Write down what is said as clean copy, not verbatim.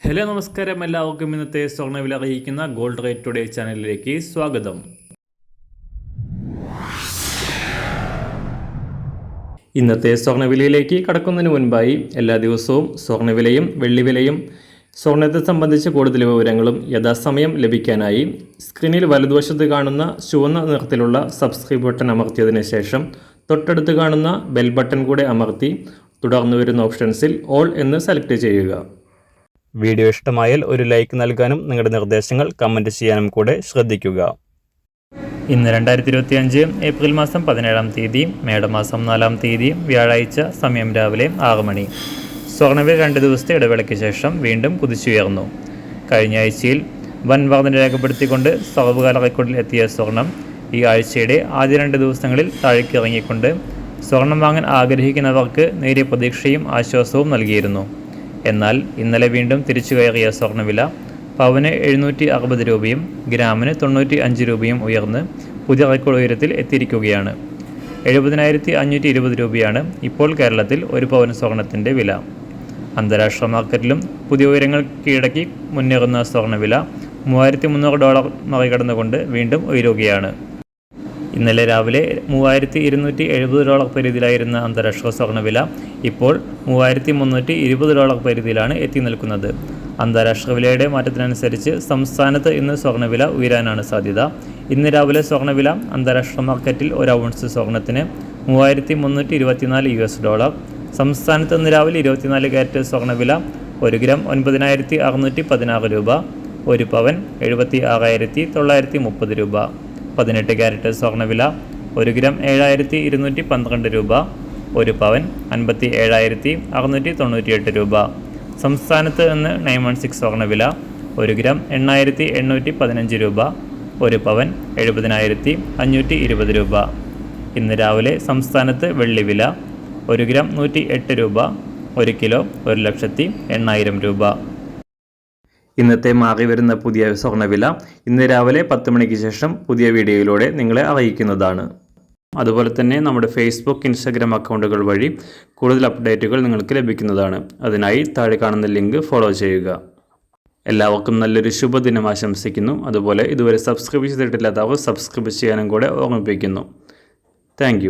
Hello നമസ്കാരം, എല്ലാവർക്കും ഇന്നത്തെ സ്വർണ്ണവില അറിയിക്കുന്ന ഗോൾഡ് റേറ്റ് ടുഡേ ചാനലിലേക്ക് സ്വാഗതം. ഇന്നത്തെ സ്വർണ്ണവിലയിലേക്ക് കടക്കുന്നതിന് മുൻപായി എല്ലാ ദിവസവും സ്വർണ്ണവിലയും വെള്ളിവിലയും സ്വർണ്ണത്തെ സംബന്ധിച്ച കൂടുതൽ വിവരങ്ങളും യഥാസമയം ലഭിക്കാനായി സ്ക്രീനിൽ വലതുവശത്ത് കാണുന്ന ചുവന്ന നിറത്തിലുള്ള സബ്സ്ക്രൈബ് ബട്ടൺ അമർത്തിയതിനു ശേഷം തൊട്ടടുത്ത് കാണുന്ന ബെൽ ബട്ടൺ കൂടെ അമർത്തി തുടർന്ന് വരുന്ന ഓപ്ഷൻസിൽ ഓൾ എന്ന് സെലക്ട് ചെയ്യുക. വീഡിയോ ഇഷ്ടമായാൽ ഒരു ലൈക്ക് നൽകാനും നിങ്ങളുടെ നിർദ്ദേശങ്ങൾ കമൻറ്റ് ചെയ്യാനും കൂടെ ശ്രദ്ധിക്കുക. ഇന്ന് 2025 ഏപ്രിൽ മാസം 17-ാം തീയതി, മേടമാസം 4-ാം തീയതി, വ്യാഴാഴ്ച, സമയം രാവിലെ 6 മണി. സ്വർണ്ണവില 2 ദിവസത്തെ ഇടവേളയ്ക്ക് ശേഷം വീണ്ടും കുതിച്ചുയർന്നു. കഴിഞ്ഞ ആഴ്ചയിൽ വൻ വർധന രേഖപ്പെടുത്തിക്കൊണ്ട് സർവ്വകാല റെക്കോർഡിൽ എത്തിയ സ്വർണം ഈ ആഴ്ചയുടെ ആദ്യ 2 ദിവസങ്ങളിൽ താഴേക്ക് ഇറങ്ങിക്കൊണ്ട് സ്വർണം വാങ്ങാൻ ആഗ്രഹിക്കുന്നവർക്ക് നേരിയ പ്രതീക്ഷയും ആശ്വാസവും നൽകിയിരുന്നു. എന്നാൽ ഇന്നലെ വീണ്ടും തിരിച്ചു കയറിയ സ്വർണ്ണവില പവന് 760 രൂപയും ഗ്രാമിന് 95 രൂപയും ഉയർന്ന് പുതിയ റെക്കോർഡ് ഉയരത്തിൽ എത്തിയിരിക്കുകയാണ്. 70,520 രൂപയാണ് ഇപ്പോൾ കേരളത്തിൽ ഒരു പവൻ സ്വർണത്തിൻ്റെ വില. അന്താരാഷ്ട്ര മാർക്കറ്റിലും പുതിയ ഉയരങ്ങൾ കീഴടക്കി മുന്നേറുന്ന സ്വർണ്ണവില $3,300 മറികടന്നുകൊണ്ട് വീണ്ടും ഉയരുകയാണ്. ഇന്നലെ രാവിലെ $3,270 പരിധിയിലായിരുന്ന അന്താരാഷ്ട്ര സ്വർണ്ണവില ഇപ്പോൾ $3,320 പരിധിയിലാണ് എത്തി നിൽക്കുന്നത്. അന്താരാഷ്ട്ര വിലയുടെ മാറ്റത്തിനനുസരിച്ച് സംസ്ഥാനത്ത് ഇന്ന് സ്വർണ്ണവില ഉയരാനാണ് സാധ്യത. ഇന്ന് രാവിലെ സ്വർണ്ണവില അന്താരാഷ്ട്ര മാർക്കറ്റിൽ ഒരു ഔൺസ് സ്വർണ്ണത്തിന് $3,324. സംസ്ഥാനത്ത് ഇന്ന് രാവിലെ 24 കാരറ്റ് സ്വർണ്ണവില 1 ഗ്രാം 9,616 രൂപ, 1 പവൻ 76,930 രൂപ. 18 കാരറ്റ് സ്വർണ്ണവില 1 ഗ്രാം 7,212 രൂപ, 1 പവൻ 57,698 രൂപ. സംസ്ഥാനത്ത് ഇന്ന് 916 സ്വർണ്ണവില 1 ഗ്രാം 8,815 രൂപ, 1 പവൻ 70,520 രൂപ. ഇന്ന് രാവിലെ സംസ്ഥാനത്ത് വെള്ളിവില 1 ഗ്രാം 108 രൂപ, 1 കിലോ 1,08,000 രൂപ. ഇന്നത്തെ മാറി വരുന്ന പുതിയ സ്വർണ്ണവില ഇന്ന് രാവിലെ 10 മണിക്ക് ശേഷം പുതിയ വീഡിയോയിലൂടെ നിങ്ങളെ അറിയിക്കുന്നതാണ്. അതുപോലെ തന്നെ നമ്മുടെ ഫേസ്ബുക്ക്, ഇൻസ്റ്റാഗ്രാം അക്കൗണ്ടുകൾ വഴി കൂടുതൽ അപ്ഡേറ്റുകൾ നിങ്ങൾക്ക് ലഭിക്കുന്നതാണ്. അതിനായി താഴെ കാണുന്ന ലിങ്ക് ഫോളോ ചെയ്യുക. എല്ലാവർക്കും നല്ലൊരു ശുഭദിനം ആശംസിക്കുന്നു. അതുപോലെ ഇതുവരെ സബ്സ്ക്രൈബ് ചെയ്തിട്ടില്ലാത്തവർ സബ്സ്ക്രൈബ് ചെയ്യാനും കൂടെ ഓർമ്മിപ്പിക്കുന്നു. താങ്ക്